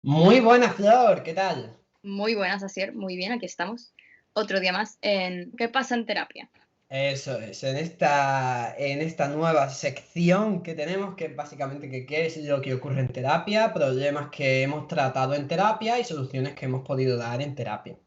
Muy buena, Flor, ¿qué tal? Muy buenas, Asier. Muy bien, aquí estamos. Otro día más en ¿Qué pasa en terapia? Eso es, en esta nueva sección que tenemos, que es básicamente que qué es lo que ocurre en terapia, problemas que hemos tratado en terapia y soluciones que hemos podido dar en terapia.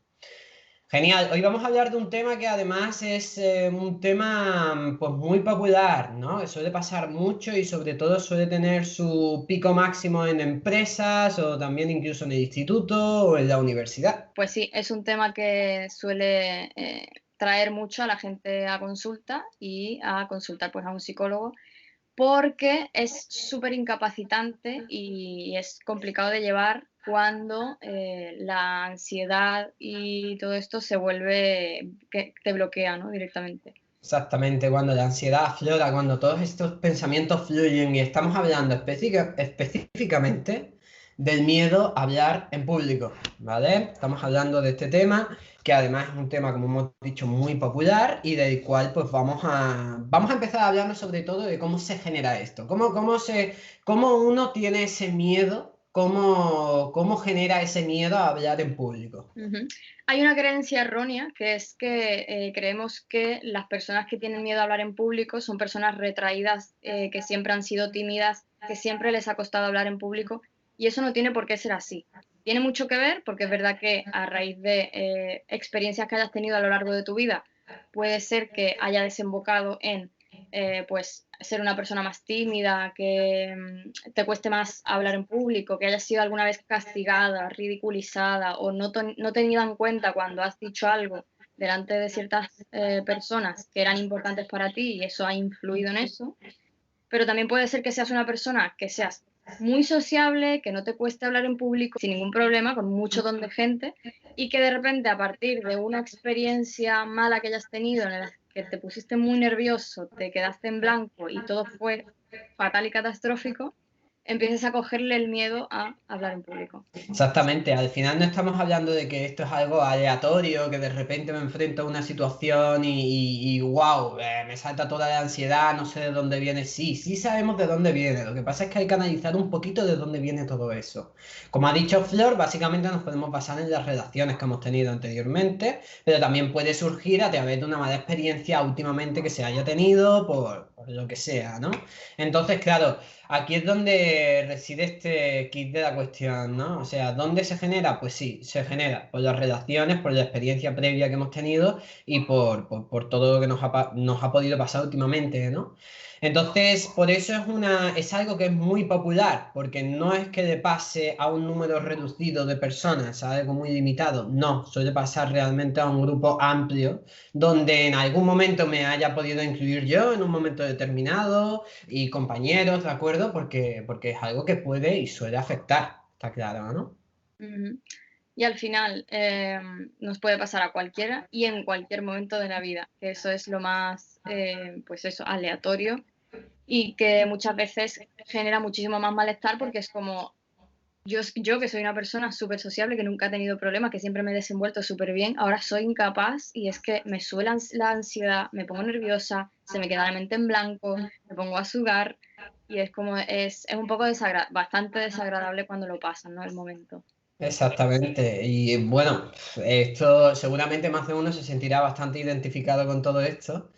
Genial, hoy vamos a hablar de un tema que además es un tema pues muy popular, ¿no? Suele pasar mucho y sobre todo suele tener su pico máximo en empresas o también incluso en el instituto o en la universidad. Pues sí, es un tema que suele traer mucho a la gente a consulta y a consultar pues a un psicólogo porque es súper incapacitante y es complicado de llevar cuando la ansiedad y todo esto se vuelve que te bloquea, ¿no? Directamente. Exactamente, cuando la ansiedad aflora, cuando todos estos pensamientos fluyen y estamos hablando específicamente del miedo a hablar en público, ¿vale? Estamos hablando de este tema, que además es un tema, como hemos dicho, muy popular y del cual pues vamos a empezar hablando sobre todo de cómo se genera esto, cómo uno tiene ese miedo, cómo genera ese miedo a hablar en público. Ujú. Hay una creencia errónea que es que creemos que las personas que tienen miedo a hablar en público son personas retraídas, que siempre han sido tímidas, que siempre les ha costado hablar en público, y eso no tiene por qué ser así. Tiene mucho que ver porque es verdad que a raíz de experiencias que hayas tenido a lo largo de tu vida, puede ser que haya desembocado en pues ser una persona más tímida, que te cueste más hablar en público, que hayas sido alguna vez castigada, ridiculizada o no tenida en cuenta cuando has dicho algo delante de ciertas personas que eran importantes para ti y eso ha influido en eso. Pero también puede ser que seas una persona que seas muy sociable, que no te cueste hablar en público sin ningún problema, con mucho don de gente, y que de repente a partir de una experiencia mala que hayas tenido en la que te pusiste muy nervioso, te quedaste en blanco y todo fue fatal y catastrófico, empieces a cogerle el miedo a hablar en público. Exactamente, al final no estamos hablando de que esto es algo aleatorio, que de repente me enfrento a una situación y wow, me salta toda la ansiedad, no sé de dónde viene. Sí, sí sabemos de dónde viene, lo que pasa es que hay que analizar un poquito de dónde viene todo eso. Como ha dicho Flor, básicamente nos podemos basar en las relaciones que hemos tenido anteriormente, pero también puede surgir a través de una mala experiencia últimamente que se haya tenido por lo que sea, ¿no? Entonces, claro. Aquí es donde reside este kit de la cuestión, ¿no? O sea, ¿dónde se genera? Pues sí, se genera por las relaciones, por la experiencia previa que hemos tenido y por todo lo que nos ha podido pasar últimamente, ¿no? Entonces, por eso es algo que es muy popular, porque no es que le pase a un número reducido de personas, a algo muy limitado, no, suele pasar realmente a un grupo amplio, donde en algún momento me haya podido incluir yo en un momento determinado y compañeros, ¿de acuerdo? Porque es algo que puede y suele afectar, está claro, ¿no? Ujú. Y al final nos puede pasar a cualquiera y en cualquier momento de la vida, que eso es lo más, pues eso, aleatorio y que muchas veces genera muchísimo más malestar porque es como yo que soy una persona súper sociable, que nunca he tenido problemas, que siempre me he desenvuelto súper bien, ahora soy incapaz y es que me sube la ansiedad, me pongo nerviosa, se me queda la mente en blanco, me pongo a sudar y es como, es un poco bastante desagradable cuando lo pasan, ¿no? El momento. Exactamente. Y bueno, esto seguramente más de uno se sentirá bastante identificado con todo esto.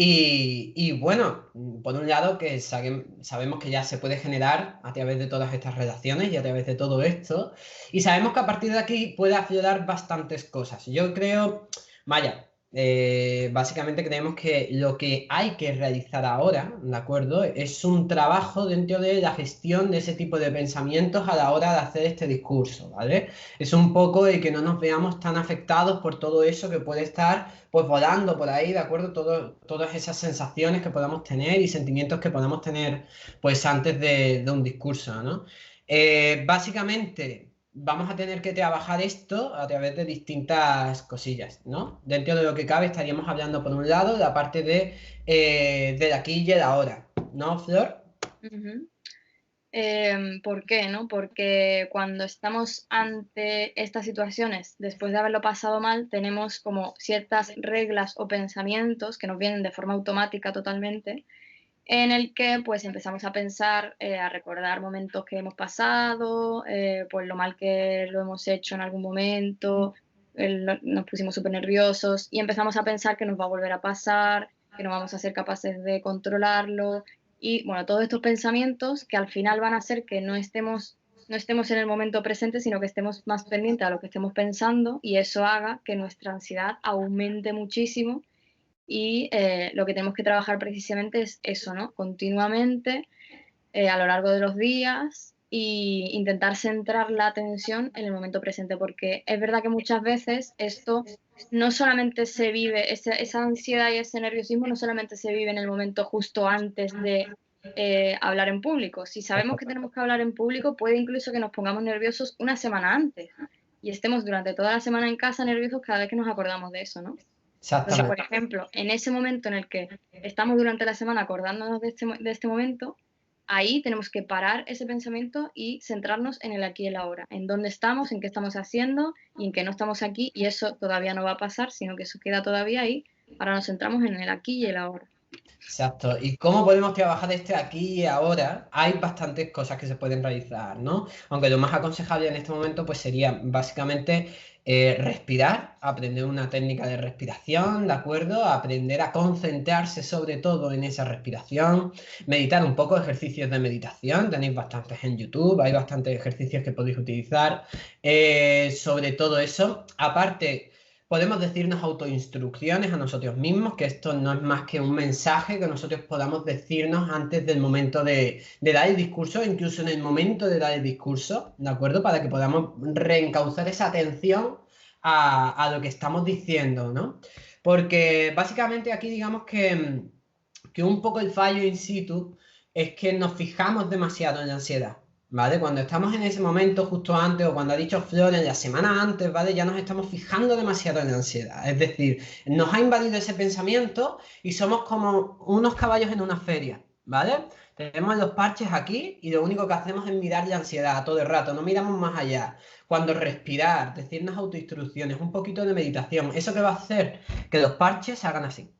Y bueno, por un lado que sabemos que ya se puede generar a través de todas estas relaciones y a través de todo esto. Y sabemos que a partir de aquí puede aflorar bastantes cosas. Yo creo, vaya, básicamente creemos que lo que hay que realizar ahora, ¿de acuerdo? Es un trabajo dentro de la gestión de ese tipo de pensamientos a la hora de hacer este discurso, ¿vale? Es un poco el que no nos veamos tan afectados por todo eso que puede estar pues volando por ahí, ¿de acuerdo? Todas esas sensaciones que podamos tener y sentimientos que podamos tener pues antes de un discurso, ¿no? Básicamente vamos a tener que trabajar esto a través de distintas cosillas, ¿no? Dentro de lo que cabe estaríamos hablando por un lado de la parte del aquí y el ahora, ¿no, Flor? Ujú. ¿Por qué, no? Porque cuando estamos ante estas situaciones, después de haberlo pasado mal, tenemos como ciertas reglas o pensamientos que nos vienen de forma automática totalmente en el que pues empezamos a pensar, a recordar momentos que hemos pasado, pues lo mal que lo hemos hecho en algún momento, nos pusimos súper nerviosos y empezamos a pensar que nos va a volver a pasar, que no vamos a ser capaces de controlarlo y bueno, todos estos pensamientos que al final van a hacer que no estemos en el momento presente, sino que estemos más pendientes a lo que estemos pensando y eso haga que nuestra ansiedad aumente muchísimo y lo que tenemos que trabajar precisamente es eso, ¿no? Continuamente, a lo largo de los días e intentar centrar la atención en el momento presente, porque es verdad que muchas veces esto no solamente se vive, esa ansiedad y ese nerviosismo no solamente se vive en el momento justo antes de hablar en público. Si sabemos que tenemos que hablar en público, puede incluso que nos pongamos nerviosos una semana antes y estemos durante toda la semana en casa nerviosos cada vez que nos acordamos de eso, ¿no? Entonces, por Exactamente. ejemplo, en ese momento en el que estamos durante la semana acordándonos de este momento, ahí tenemos que parar ese pensamiento y centrarnos en el aquí y el ahora, en dónde estamos, en qué estamos haciendo y en qué no estamos aquí, y eso todavía no va a pasar, sino que eso queda todavía ahí. Ahora nos centramos en el aquí y el ahora. Exacto. ¿Y cómo podemos trabajar este aquí y ahora? Hay bastantes cosas que se pueden realizar, ¿no? Aunque lo más aconsejable en este momento pues sería básicamente respirar, aprender una técnica de respiración, ¿de acuerdo? Aprender a concentrarse sobre todo en esa respiración, meditar un poco, ejercicios de meditación, tenéis bastantes en YouTube, hay bastantes ejercicios que podéis utilizar sobre todo eso. Aparte, podemos decirnos autoinstrucciones a nosotros mismos, que esto no es más que un mensaje que nosotros podamos decirnos antes del momento de dar el discurso, incluso en el momento de dar el discurso, ¿de acuerdo? Para que podamos reencauzar esa atención a lo que estamos diciendo, ¿no? Porque básicamente aquí digamos que un poco el fallo in situ es que nos fijamos demasiado en la ansiedad. ¿Vale? Cuando estamos en ese momento justo antes o cuando ha dicho Flor en la semana antes, ¿vale? Ya nos estamos fijando demasiado en la ansiedad. Es decir, nos ha invadido ese pensamiento y somos como unos caballos en una feria, ¿vale? Tenemos los parches aquí y lo único que hacemos es mirar la ansiedad todo el rato, no miramos más allá. Cuando respirar, decirnos autoinstrucciones, un poquito de meditación, ¿eso qué va a hacer? Que los parches se hagan así.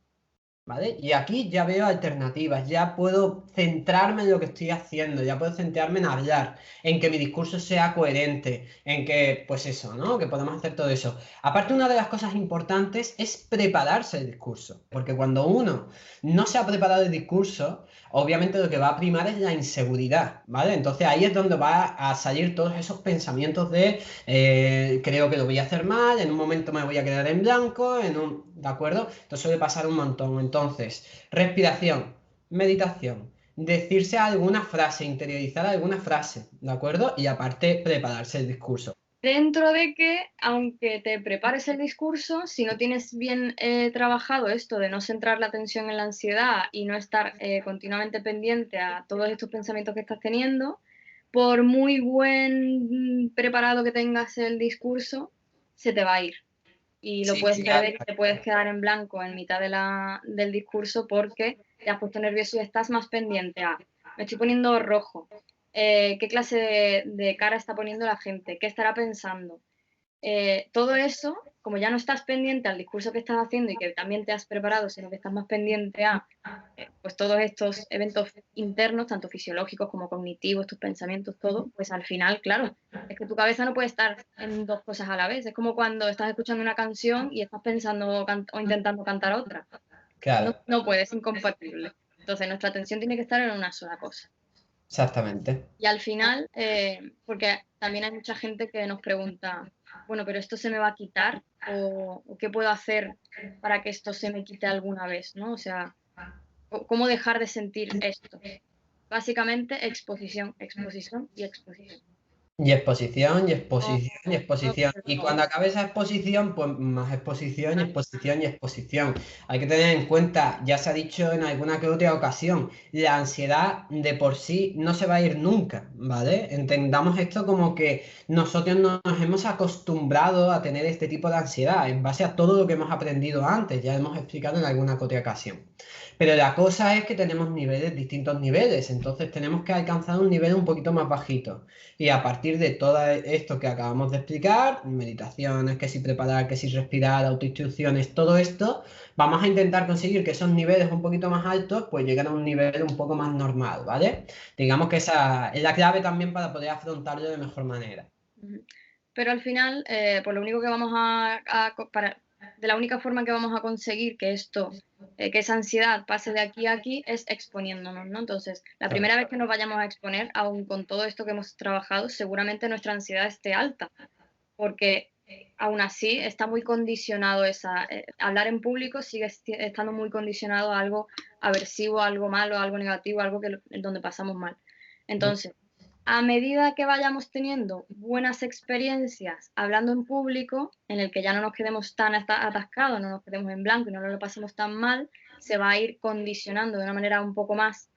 ¿Vale? Y aquí ya veo alternativas, ya puedo centrarme en lo que estoy haciendo, ya puedo centrarme en hablar, en que mi discurso sea coherente, en que, pues eso, ¿no? Que podemos hacer todo eso. Aparte, una de las cosas importantes es prepararse el discurso, porque cuando uno no se ha preparado el discurso, obviamente lo que va a primar es la inseguridad, ¿vale? Entonces ahí es donde va a salir todos esos pensamientos de creo que lo voy a hacer mal, en un momento me voy a quedar en blanco, ¿de acuerdo? Esto suele pasar un montón. Entonces, respiración, meditación, decirse alguna frase, interiorizar alguna frase, ¿de acuerdo? Y aparte, prepararse el discurso. Dentro de que, aunque te prepares el discurso, si no tienes bien trabajado esto de no centrar la atención en la ansiedad y no estar continuamente pendiente a todos estos pensamientos que estás teniendo, por muy buen preparado que tengas el discurso, se te va a ir. Y lo Sí, puedes claro. perder y te puedes quedar en blanco en mitad del discurso porque te has puesto nervioso y estás más pendiente a, me estoy poniendo rojo, qué clase de cara está poniendo la gente, qué estará pensando. Todo eso, como ya no estás pendiente al discurso que estás haciendo y que también te has preparado, sino que estás más pendiente a pues todos estos eventos internos, tanto fisiológicos como cognitivos, tus pensamientos, todo, pues al final, claro, es que tu cabeza no puede estar en dos cosas a la vez. Es como cuando estás escuchando una canción y estás pensando o intentando cantar otra. No, Claro, no puede, es incompatible. Entonces nuestra atención tiene que estar en una sola cosa. exactamente. Y al final, porque también hay mucha gente que nos pregunta, bueno, pero esto se me va a quitar o qué puedo hacer para que esto se me quite alguna vez, ¿no? O sea, ¿cómo dejar de sentir esto? Básicamente, exposición, exposición y exposición. Y exposición, y exposición, y No, exposición. Y cuando acabe esa exposición, pues más exposición, y exposición, y exposición. Hay que tener en cuenta, ya se ha dicho en alguna que otra ocasión, la ansiedad de por sí no se va a ir nunca, ¿vale? Entendamos esto como que nosotros nos hemos acostumbrado a tener este tipo de ansiedad en base a todo lo que hemos aprendido antes, ya hemos explicado en alguna que otra ocasión. Pero la cosa es que tenemos niveles, distintos niveles, entonces tenemos que alcanzar un nivel un poquito más bajito. Y a partir partir de todo esto que acabamos de explicar, meditaciones, que si preparar, que si respirar, autoinstrucciones, todo esto, vamos a intentar conseguir que esos niveles un poquito más altos pues lleguen a un nivel un poco más normal, ¿vale? Digamos que esa es la clave también para poder afrontarlo de mejor manera. Ujú. Pero al final, pues lo único que vamos de la única forma que vamos a conseguir que que esa ansiedad pase de aquí a aquí es exponiéndonos, ¿no? Entonces, la Claro. primera vez que nos vayamos a exponer, aún con todo esto que hemos trabajado, seguramente nuestra ansiedad esté alta, porque aún así está muy condicionado hablar en público sigue estando muy condicionado a algo aversivo, algo malo, algo negativo, algo donde pasamos mal. Entonces, a medida que vayamos teniendo buenas experiencias hablando en público, en el que ya no nos quedemos tan atascados, no nos quedemos en blanco y no lo pasemos tan mal, se va a ir condicionando de una manera un poco más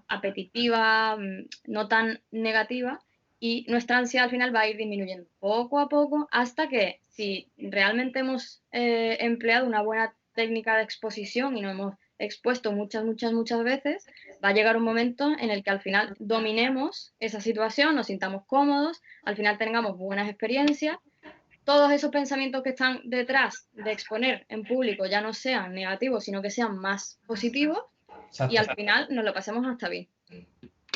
apetitiva, no tan negativa, y nuestra ansiedad al final va a ir disminuyendo poco a poco hasta que si realmente hemos empleado una buena técnica de exposición y nos hemos expuesto muchas, muchas, muchas veces, va a llegar un momento en el que al final dominemos esa situación, nos sintamos cómodos, al final tengamos buenas experiencias, todos esos pensamientos que están detrás de exponer en público ya no sean negativos, sino que sean más positivos y Exacto. al final nos lo pasemos hasta bien.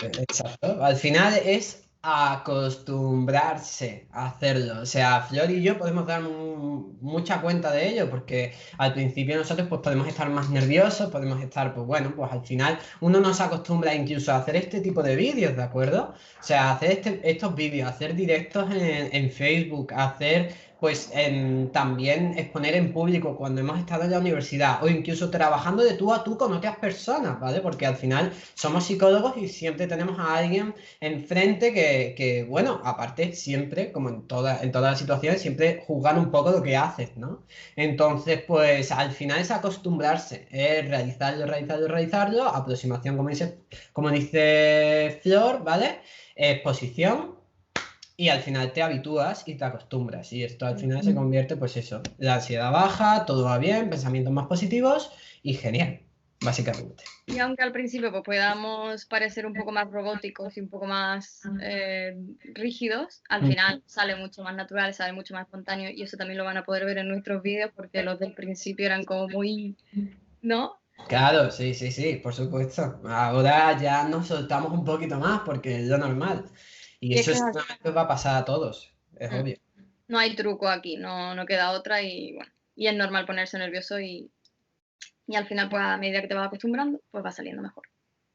Exacto. Al final es acostumbrarse a hacerlo. O sea, Flor y yo podemos dar mucha cuenta de ello, porque al principio nosotros pues podemos estar más nerviosos, podemos estar, pues bueno, pues al final uno no se acostumbra incluso a hacer este tipo de vídeos, ¿de acuerdo? O sea, hacer estos vídeos, hacer directos en Facebook, hacer pues también exponer en público cuando hemos estado en la universidad o incluso trabajando de tú a tú con otras personas, ¿vale? Porque al final somos psicólogos y siempre tenemos a alguien enfrente bueno, aparte siempre, como en todas las situaciones, siempre juzgan un poco lo que haces, ¿no? Entonces, pues al final es acostumbrarse, es realizarlo, realizarlo, realizarlo, aproximación, como dice Flor, ¿vale? Exposición. Y al final te habitúas y te acostumbras. Y esto al final se convierte, pues eso, la ansiedad baja, todo va bien, pensamientos más positivos y genial, básicamente. Y aunque al principio pues, podamos parecer un poco más robóticos y un poco más rígidos, al final sale mucho más natural, sale mucho más espontáneo y eso también lo van a poder ver en nuestros vídeos porque los del principio eran como muy, ¿no? Claro, sí, sí, sí, por supuesto. Ahora ya nos soltamos un poquito más porque es lo normal. Y Y es eso que seguramente va a pasar a todos, es mm, obvio. no hay truco aquí, no queda otra y bueno, y es normal ponerse nervioso y al final pues a medida que te vas acostumbrando pues va saliendo mejor.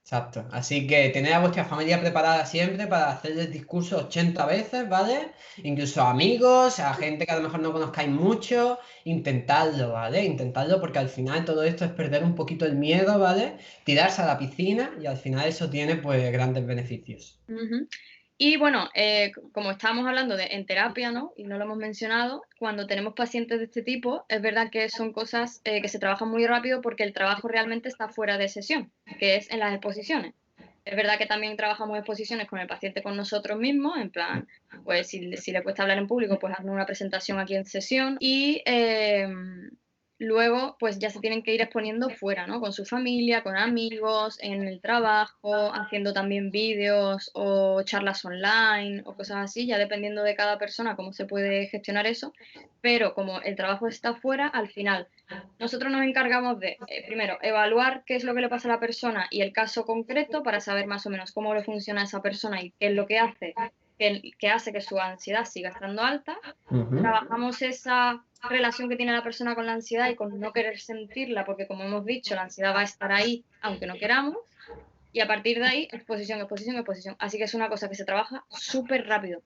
Exacto. Así que tened a vuestra familia preparada siempre para hacer el discurso 80 veces, ¿vale? Incluso a amigos, a gente que a lo mejor no conozcáis mucho, intentadlo, ¿vale? Intentadlo porque al final todo esto es perder un poquito el miedo, ¿vale? Tirarse a la piscina y al final eso tiene pues grandes beneficios. Ujú. Y bueno, como estábamos hablando en terapia, ¿no? Y no lo hemos mencionado, cuando tenemos pacientes de este tipo, es verdad que son cosas que se trabajan muy rápido porque el trabajo realmente está fuera de sesión, que es en las exposiciones. Es verdad que también trabajamos exposiciones con el paciente con nosotros mismos, en plan, pues si le cuesta hablar en público, pues hazme una presentación aquí en sesión. Y luego, pues ya se tienen que ir exponiendo fuera, ¿no? Con su familia, con amigos, en el trabajo, haciendo también vídeos o charlas online o cosas así, ya dependiendo de cada persona cómo se puede gestionar eso. Pero como el trabajo está fuera, al final nosotros nos encargamos de, primero, evaluar qué es lo que le pasa a la persona y el caso concreto para saber más o menos cómo le funciona a esa persona y qué es lo que hace que hace que su ansiedad siga estando alta. Ujú. Trabajamos esa relación que tiene la persona con la ansiedad y con no querer sentirla, porque como hemos dicho, la ansiedad va a estar ahí aunque no queramos. Y a partir de ahí, exposición, exposición, exposición. Así que es una cosa que se trabaja súper rápido.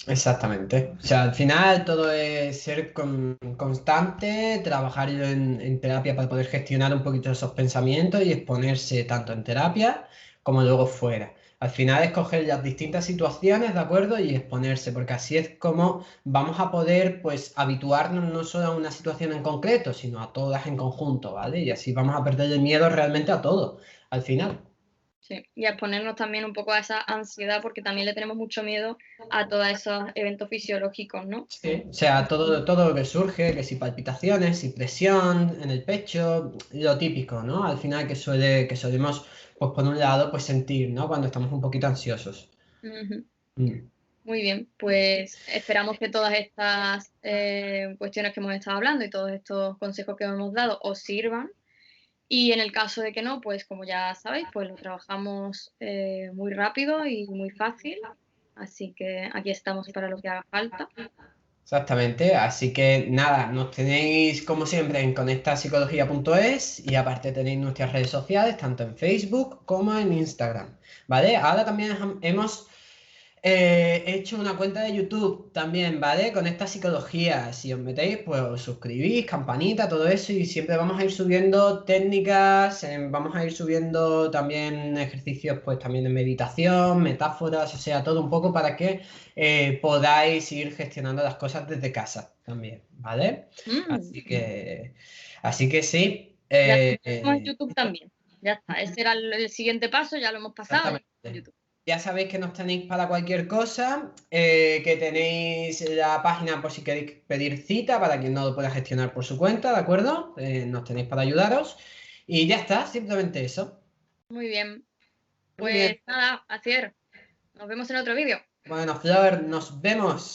Exactamente. O sea, al final todo es ser constante, trabajar en terapia para poder gestionar un poquito esos pensamientos y exponerse tanto en terapia como luego fuera. Al final escoger las distintas situaciones, ¿de acuerdo? Y exponerse, porque así es como vamos a poder, pues, habituarnos no solo a una situación en concreto, sino a todas en conjunto, ¿vale? Y así vamos a perder el miedo realmente a todo, al final. Sí, y a exponernos también un poco a esa ansiedad, porque también le tenemos mucho miedo a todos esos eventos fisiológicos, ¿no? Sí, o sea, todo lo que surge, que si palpitaciones, si presión en el pecho, lo típico, ¿no? Al final que solemos, pues por un lado, pues sentir, ¿no? Cuando estamos un poquito ansiosos. Ujú. Mm. Muy bien, pues esperamos que todas estas cuestiones que hemos estado hablando y todos estos consejos que hemos dado os sirvan. Y en el caso de que no, pues como ya sabéis, pues lo trabajamos muy rápido y muy fácil. Así que aquí estamos para lo que haga falta. Exactamente, así que nada, nos tenéis como siempre en conectapsicología.es y aparte tenéis nuestras redes sociales, tanto en Facebook como en Instagram, ¿vale? Ahora también hemos he hecho una cuenta de YouTube también, ¿vale? Con esta psicología. Si os metéis, pues os suscribís, campanita, todo eso. Y siempre vamos a ir subiendo técnicas, vamos a ir subiendo también ejercicios, pues también de meditación, metáforas, o sea, todo un poco para que podáis ir gestionando las cosas desde casa también, ¿vale? Mm, Así que sí. ya tenemos en YouTube también. Ya está, ese era el siguiente paso, ya lo hemos pasado, ya estamos en Exactamente. YouTube. Ya sabéis que nos tenéis para cualquier cosa, que tenéis la página por si queréis pedir cita para quien no lo pueda gestionar por su cuenta, ¿de acuerdo? Nos tenéis para ayudaros. Y ya está, simplemente eso. Muy bien, Muy bien. pues nada, Asier, nos vemos en otro vídeo. Bueno, Flor, nos vemos.